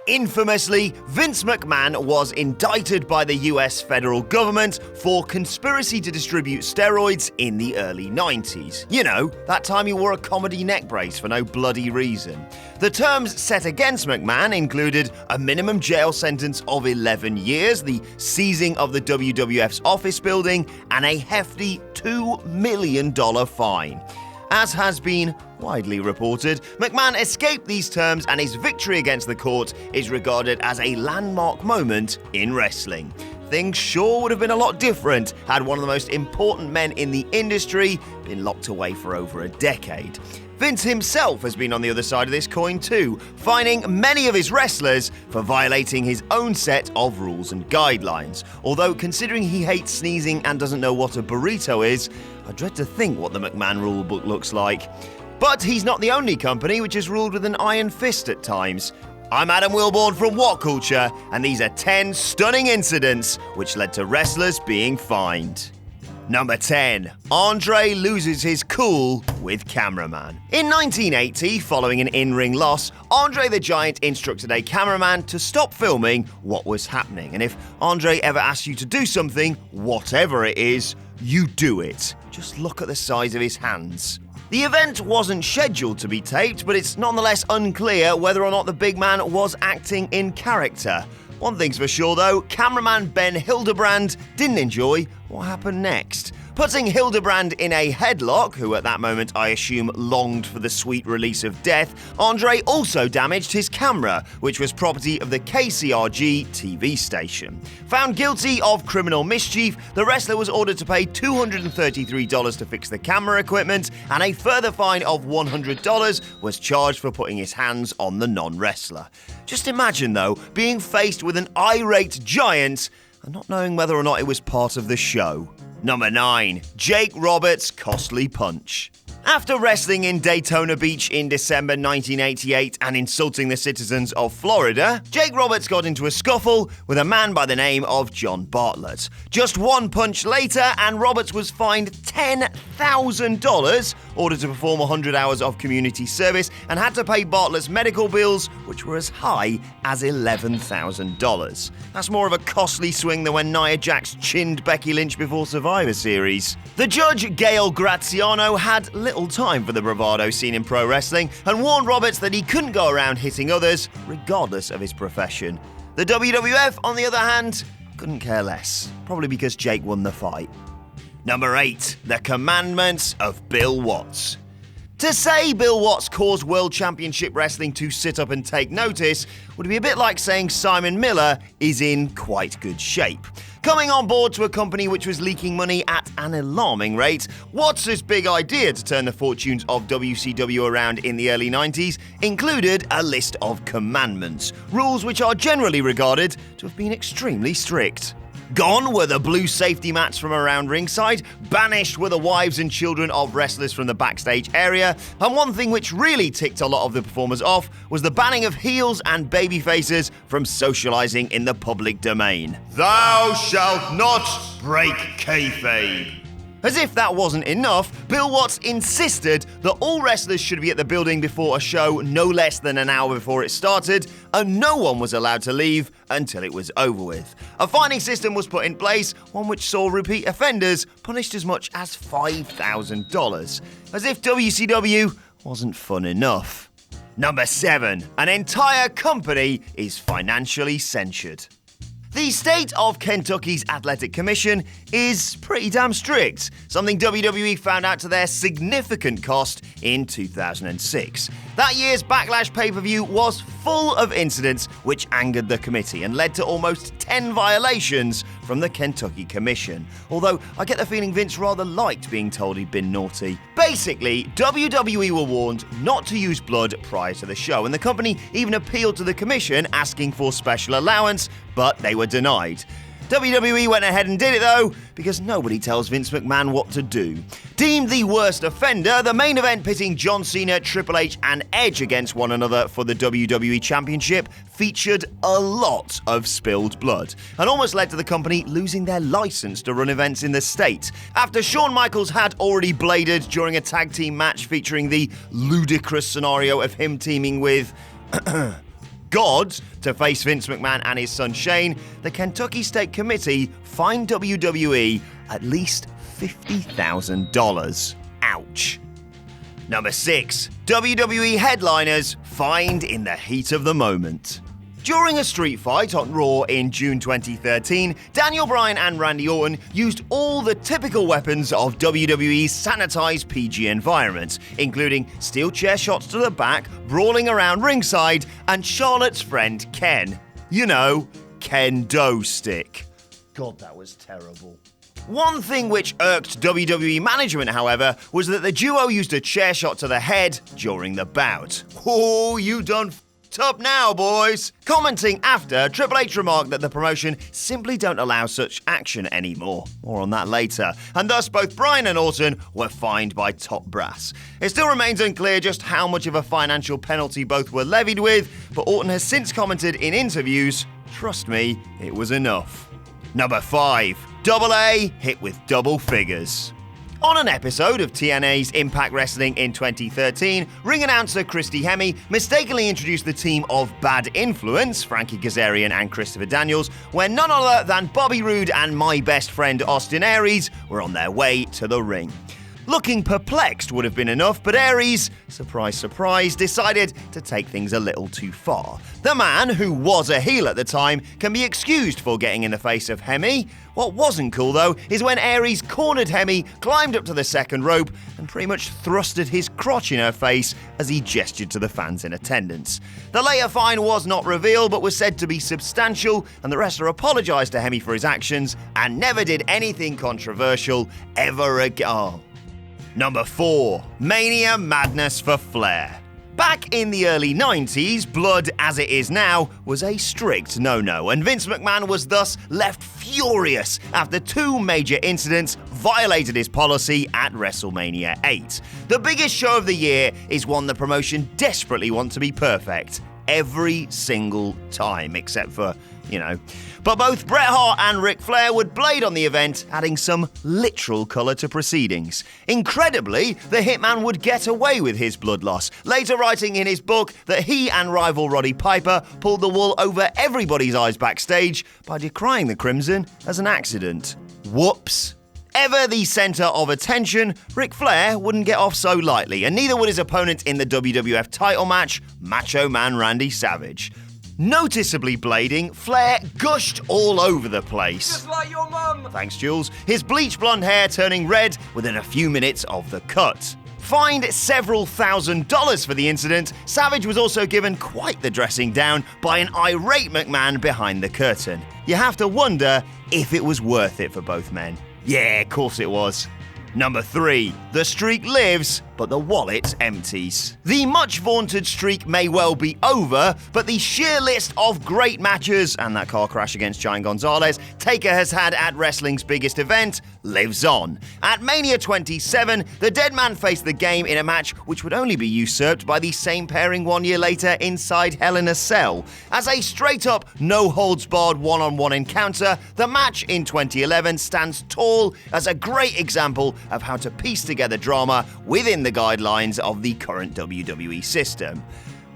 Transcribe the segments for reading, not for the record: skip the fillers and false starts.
Infamously, Vince McMahon was indicted by the US federal government for conspiracy to distribute steroids in the early 90s. You know, that time he wore a comedy neck brace for no bloody reason. The terms set against McMahon included a minimum jail sentence of 11 years, the seizing of the WWF's office building, and a hefty $2 million fine. As has been widely reported, McMahon escaped these terms, and his victory against the court is regarded as a landmark moment in wrestling. Things sure would have been a lot different had one of the most important men in the industry been locked away for over a decade. Vince himself has been on the other side of this coin too, fining many of his wrestlers for violating his own set of rules and guidelines. Although, considering he hates sneezing and doesn't know what a burrito is, I dread to think what the McMahon rulebook looks like. But he's not the only company which is ruled with an iron fist at times. I'm Adam Wilborn from What Culture, and these are 10 stunning incidents which led to wrestlers being fined. Number 10. Andre loses his cool with cameraman. In 1980, following an in-ring loss, Andre the Giant instructed a cameraman to stop filming what was happening. And if Andre ever asks you to do something, whatever it is, you do it. Just look at the size of his hands. The event wasn't scheduled to be taped, but it's nonetheless unclear whether or not the big man was acting in character. One thing's for sure though, cameraman Ben Hildebrand didn't enjoy what happened next. Putting Hildebrand in a headlock, who at that moment I assume longed for the sweet release of death, Andre also damaged his camera, which was property of the KCRG TV station. Found guilty of criminal mischief, the wrestler was ordered to pay $233 to fix the camera equipment, and a further fine of $100 was charged for putting his hands on the non-wrestler. Just imagine though, being faced with an irate giant and not knowing whether or not it was part of the show. Number 9. Jake Roberts' costly punch. After wrestling in Daytona Beach in December 1988 and insulting the citizens of Florida, Jake Roberts got into a scuffle with a man by the name of John Bartlett. Just one punch later, and Roberts was fined $10,000, ordered to perform 100 hours of community service, and had to pay Bartlett's medical bills, which were as high as $11,000. That's more of a costly swing than when Nia Jax chinned Becky Lynch before Survivor Series. The judge, Gail Graziano, had little time for the bravado seen in pro wrestling and warned Roberts that he couldn't go around hitting others, regardless of his profession. The WWF, on the other hand, couldn't care less, probably because Jake won the fight. Number 8. The Commandments of Bill Watts. To say Bill Watts caused World Championship Wrestling to sit up and take notice would be a bit like saying Simon Miller is in quite good shape. Coming on board to a company which was leaking money at an alarming rate, Watts' big idea to turn the fortunes of WCW around in the early 90s included a list of commandments, rules which are generally regarded to have been extremely strict. Gone were the blue safety mats from around ringside, banished were the wives and children of wrestlers from the backstage area, and one thing which really ticked a lot of the performers off was the banning of heels and babyfaces from socializing in the public domain. Thou shalt not break kayfabe. As if that wasn't enough, Bill Watts insisted that all wrestlers should be at the building before a show no less than an hour before it started, and no one was allowed to leave until it was over with. A fining system was put in place, one which saw repeat offenders punished as much as $5,000. As if WCW wasn't fun enough. Number 7. An entire company is financially censured. The state of Kentucky's Athletic Commission is pretty damn strict, something WWE found out to their significant cost in 2006. That year's Backlash pay-per-view was full of incidents which angered the committee and led to almost 10 violations from the Kentucky Commission, although I get the feeling Vince rather liked being told he'd been naughty. Basically, WWE were warned not to use blood prior to the show, and the company even appealed to the commission asking for special allowance, but they were denied. WWE went ahead and did it though, because nobody tells Vince McMahon what to do. Deemed the worst offender, the main event pitting John Cena, Triple H and Edge against one another for the WWE Championship featured a lot of spilled blood, and almost led to the company losing their license to run events in the state, after Shawn Michaels had already bladed during a tag team match featuring the ludicrous scenario of him teaming with gods to face Vince McMahon and his son Shane, the Kentucky State Committee fined WWE at least $50,000. Ouch. Number 6. WWE headliners fined in the heat of the moment. During a street fight on Raw in June 2013, Daniel Bryan and Randy Orton used all the typical weapons of WWE's sanitized PG environment, including steel chair shots to the back, brawling around ringside, and Charlotte's friend Ken. You know, kendo stick. God, that was terrible. One thing which irked WWE management, however, was that the duo used a chair shot to the head during the bout. Oh, you done up now, boys. Commenting after, Triple H remarked that the promotion simply don't allow such action anymore. More on that later. And thus both Bryan and Orton were fined by top brass. It still remains unclear just how much of a financial penalty both were levied with, but Orton has since commented in interviews, "Trust me, it was enough." Number 5. Double A hit with double figures. On an episode of TNA's Impact Wrestling in 2013, ring announcer Christy Hemme mistakenly introduced the team of Bad Influence, Frankie Kazarian and Christopher Daniels, when none other than Bobby Roode and my best friend Austin Aries were on their way to the ring. Looking perplexed would have been enough, but Aries, surprise, surprise, decided to take things a little too far. The man, who was a heel at the time, can be excused for getting in the face of Hemme. What wasn't cool, though, is when Aries cornered Hemme, climbed up to the second rope, and pretty much thrusted his crotch in her face as he gestured to the fans in attendance. The later fine was not revealed, but was said to be substantial, and the wrestler apologised to Hemme for his actions and never did anything controversial ever again. Oh. Number 4. Mania Madness for Flair. Back in the early 90s, blood as it is now was a strict no-no, and Vince McMahon was thus left furious after 2 major incidents violated his policy at WrestleMania 8. The biggest show of the year is one the promotion desperately want to be perfect. Every single time, except for, But both Bret Hart and Ric Flair would blade on the event, adding some literal colour to proceedings. Incredibly, the Hitman would get away with his blood loss, later writing in his book that he and rival Roddy Piper pulled the wool over everybody's eyes backstage by decrying the Crimson as an accident. Whoops. Ever the centre of attention, Ric Flair wouldn't get off so lightly, and neither would his opponent in the WWF title match, Macho Man Randy Savage. Noticeably blading, Flair gushed all over the place. Just like your mum! Thanks, Jules. His bleach blonde hair turning red within a few minutes of the cut. Fined several $1,000s for the incident, Savage was also given quite the dressing down by an irate McMahon behind the curtain. You have to wonder if it was worth it for both men. Yeah, of course it was. Number 3. The streak lives, but the wallet empties. The much vaunted streak may well be over, but the sheer list of great matches, and that car crash against Giant Gonzalez, Taker has had at wrestling's biggest event, lives on. At Mania 27, the Dead Man faced the Game in a match which would only be usurped by the same pairing 1 year later inside Hell in a Cell. As a straight-up, no-holds-barred one-on-one encounter, the match in 2011 stands tall as a great example of how to piece together drama within the guidelines of the current WWE system.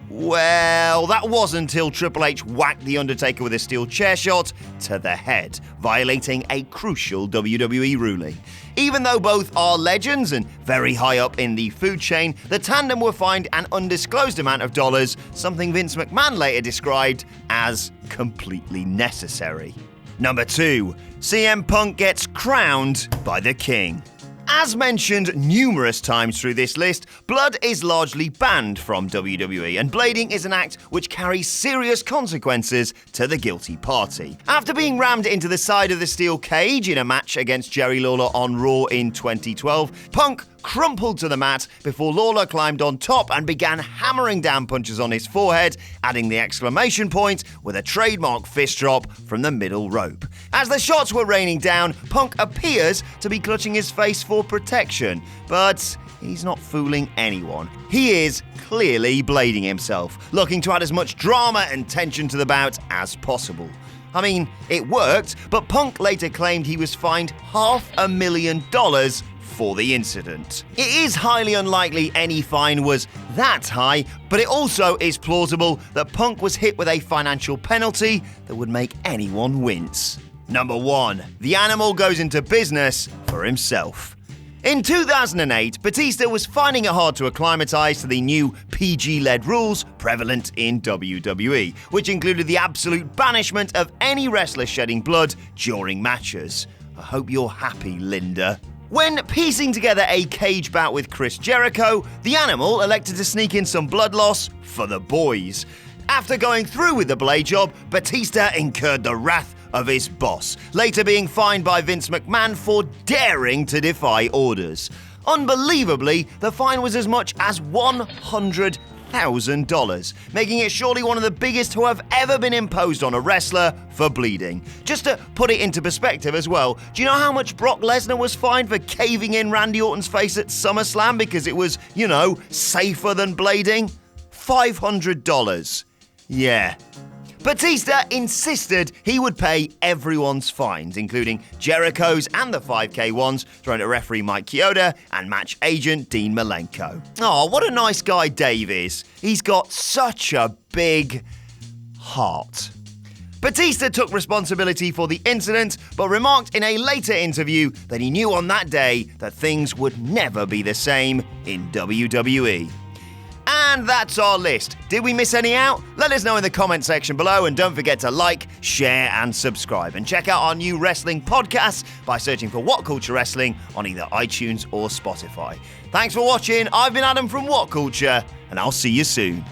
Well, that wasn't until Triple H whacked The Undertaker with a steel chair shot to the head, violating a crucial WWE ruling. Even though both are legends and very high up in the food chain, the tandem were fined an undisclosed amount of dollars, something Vince McMahon later described as completely necessary. Number 2. CM Punk gets crowned by the King. As mentioned numerous times through this list, blood is largely banned from WWE, and blading is an act which carries serious consequences to the guilty party. After being rammed into the side of the steel cage in a match against Jerry Lawler on Raw in 2012, Punk crumpled to the mat before Lawler climbed on top and began hammering down punches on his forehead, adding the exclamation point with a trademark fist drop from the middle rope. As the shots were raining down, Punk appears to be clutching his face for protection, but he's not fooling anyone. He is clearly blading himself, looking to add as much drama and tension to the bout as possible. I mean, it worked, but Punk later claimed he was fined $500,000 for the incident. It is highly unlikely any fine was that high, but it also is plausible that Punk was hit with a financial penalty that would make anyone wince. Number 1. The animal goes into business for himself. In 2008, Batista was finding it hard to acclimatise to the new PG-led rules prevalent in WWE, which included the absolute banishment of any wrestler shedding blood during matches. I hope you're happy, Linda. When piecing together a cage bout with Chris Jericho, the animal elected to sneak in some blood loss for the boys. After going through with the blade job, Batista incurred the wrath of his boss, later being fined by Vince McMahon for daring to defy orders. Unbelievably, the fine was as much as $100,000, making it surely one of the biggest who have ever been imposed on a wrestler for bleeding. Just to put it into perspective as well, do you know how much Brock Lesnar was fined for caving in Randy Orton's face at SummerSlam because it was, safer than blading? $500. Yeah. Batista insisted he would pay everyone's fines, including Jericho's and the 5K ones, thrown at referee Mike Chioda and match agent Dean Malenko. Oh, what a nice guy Dave is. He's got such a big heart. Batista took responsibility for the incident, but remarked in a later interview that he knew on that day that things would never be the same in WWE. And that's our list. Did we miss any out? Let us know in the comment section below, and don't forget to like, share and subscribe. And check out our new wrestling podcast by searching for What Culture Wrestling on either iTunes or Spotify. Thanks for watching. I've been Adam from What Culture, and I'll see you soon.